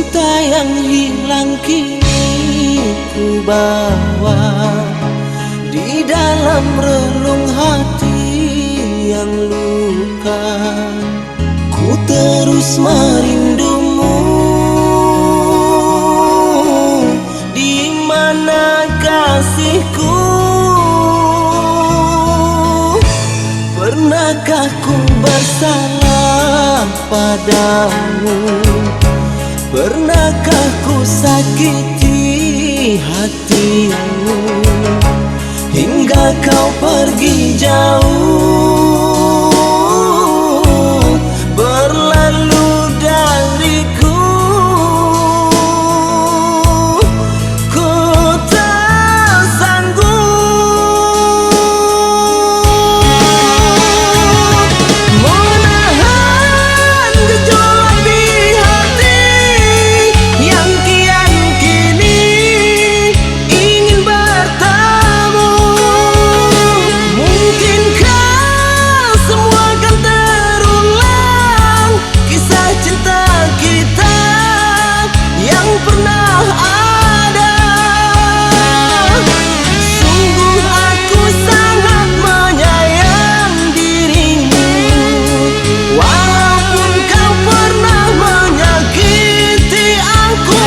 Cinta yang hilang kini ku bawa di dalam relung hati yang luka. Ku terus merindumu, di mana kasihku? Pernahkah ku bersalah padamu? Pernahkah ku sakiti hatimu hingga kau pergi jauh, berlalu dariku? Ku tak sanggup menahan gejolak di hati yang kian kini ingin bertemu. Mungkinkah semua akan terulang, kisah cinta kita yang pernah ada? Sungguh aku sangat menyayang dirimu, walaupun kau pernah menyakiti aku.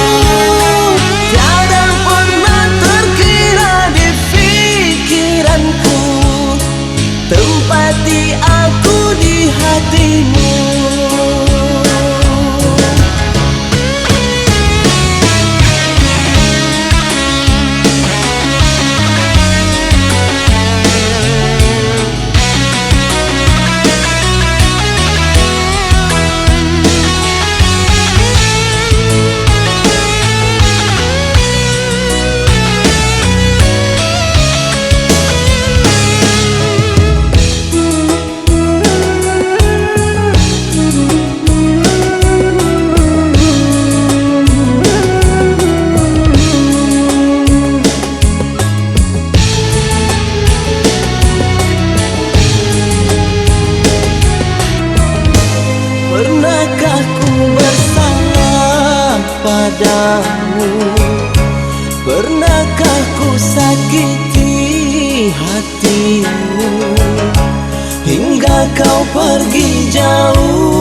Tiada pernah terkira di pikiranku, tempati aku di hatimu. Pernahkah ku bersalah padamu? Pernahkah ku sakiti hatimu hingga kau pergi jauh,